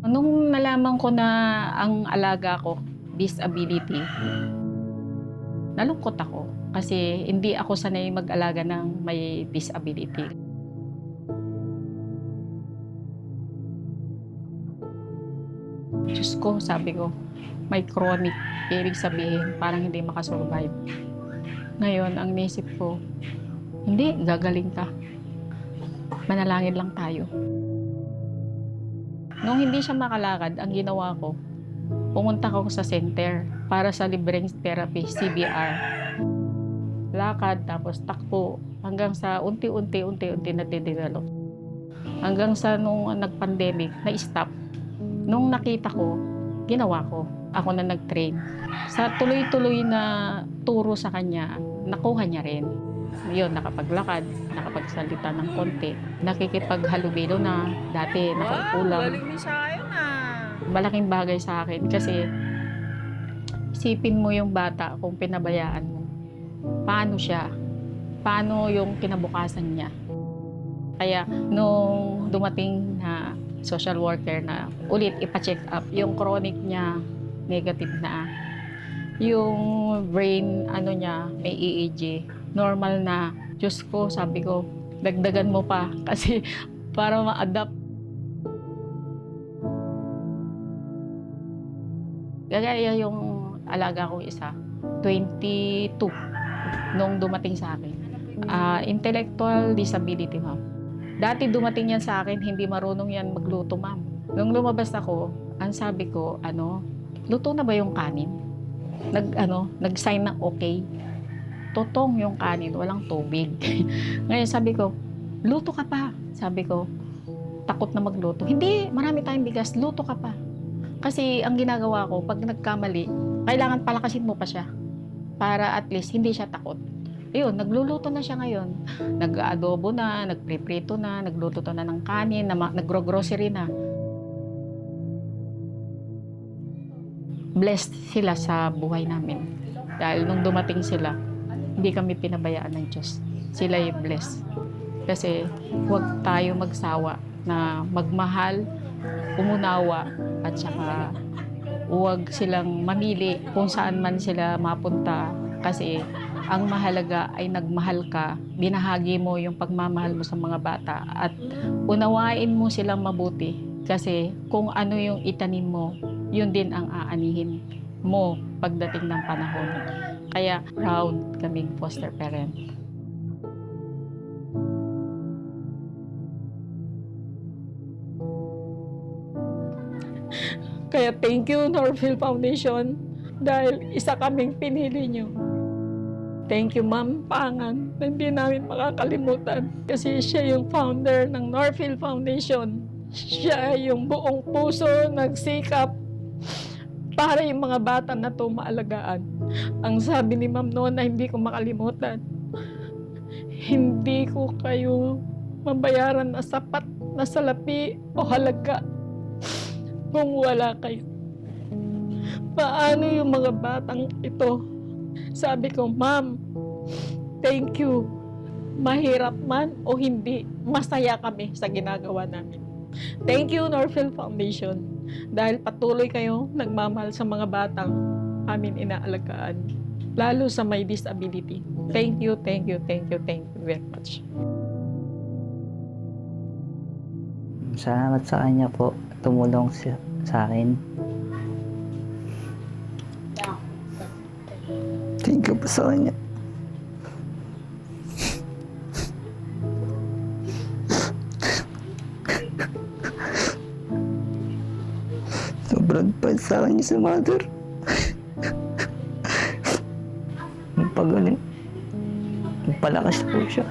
Nung nalaman ko na ang alaga ko, disability, nalungkot ako kasi hindi ako sanay mag-alaga ng may disability. Diyos ko, sabi ko, may chronic, ibig sabihin parang hindi makasurvive. Ngayon, ang naisip ko, hindi, gagaling ka. Manalangin lang tayo. Nung hindi siya makalakad, ang ginawa ko, pumunta ko sa center para sa libreng therapy, CBR. Lakad, tapos takbo, hanggang sa unti-unti nade-develop. Hanggang sa nung nag-pandemic, na-stop. Nung nakita ko, ginawa ko. Ako na nag-train. Sa tuloy-tuloy na turo sa kanya, nakuha niya rin. Yun, nakapaglakad, nakapagsalita ng konti, nakikipaghalubilo na, dati nakaupulang. Galing ni Shayon ah. Malaking bagay sa akin kasi isipin mo yung bata kung pinabayaan mo. Paano siya? Paano yung kinabukasan niya? Kaya nung dumating na social worker na ulit ipa-check up, yung chronic niya negative na. Yung brain niya may EEG, normal na. Diyos ko, sabi ko, dagdagan mo pa kasi para ma-adapt. Gagaya yung alaga kong isa, 22 nung dumating sa akin. Intellectual disability, ma'am. Dati dumating yan sa akin, hindi marunong yan magluto, ma'am. Nung lumabas ako, ang sabi ko, luto na ba yung kanin? Nag-sign ng okay. Totong yung kanin, walang tubig. Ngayon sabi ko, luto ka pa. Sabi ko, takot na magluto. Hindi, marami tayong bigas, luto ka pa. Kasi ang ginagawa ko, pag nagkamali, kailangan palakasin mo pa siya. Para at least hindi siya takot. Ayun, nagluluto na siya ngayon. Nag-adobo na, nagpriprito na, nagluto na ng kanin, nagro-grocery na. Blessed sila sa buhay namin. Dahil nung dumating sila, hindi kami pinabayaan ng Diyos. Sila yung blessed. Kasi huwag tayo magsawa na magmahal, umunawa, at saka huwag silang mamili kung saan man sila mapunta. Kasi ang mahalaga ay nagmahal ka, binahagi mo yung pagmamahal mo sa mga bata at unawain mo silang mabuti. Kasi kung ano yung itanim mo, yun din ang aanihin mo pagdating ng panahon. Kaya proud kaming foster parent. Kaya thank you, Norville Foundation, dahil isa kaming pinili nyo. Thank you, Ma'am Pangan, na hindi namin makakalimutan. Kasi siya yung founder ng Norville Foundation. Siya yung buong puso nagsikap para yung mga bata na ito maalagaan. Ang sabi ni Ma'am noon na hindi ko makalimutan, hindi ko kayo mabayaran na sapat na salapi o halaga kung wala kayo. Paano yung mga batang ito? Sabi ko, Ma'am, thank you. Mahirap man o hindi, masaya kami sa ginagawa namin. Thank you, Norville Foundation, dahil patuloy kayo nagmamahal sa mga batang amin inaalagaan, lalo sa may disability. Thank you, thank you, thank you, thank you very much. Salamat sa kanya po, tumulong sa akin. Thank you po sa kanya. Sobrang pa sa kanya si mother. Magpagaling. Magpalakas po siya.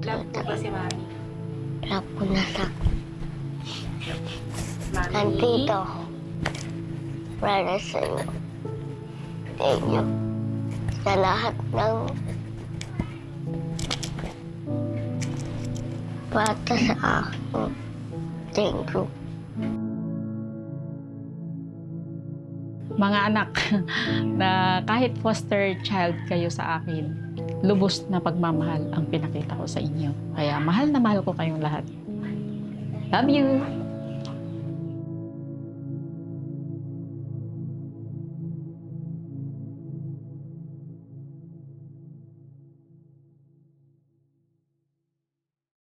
Love po ba si Mami? Love ko na sa nandito. Para sa inyo. Thank you. Sa lahat ng bata sa akin. Thank you. Mga anak, na kahit foster child kayo sa akin, lubos na pagmamahal ang pinakita ko sa inyo. Kaya mahal na mahal ko kayong lahat. Love you!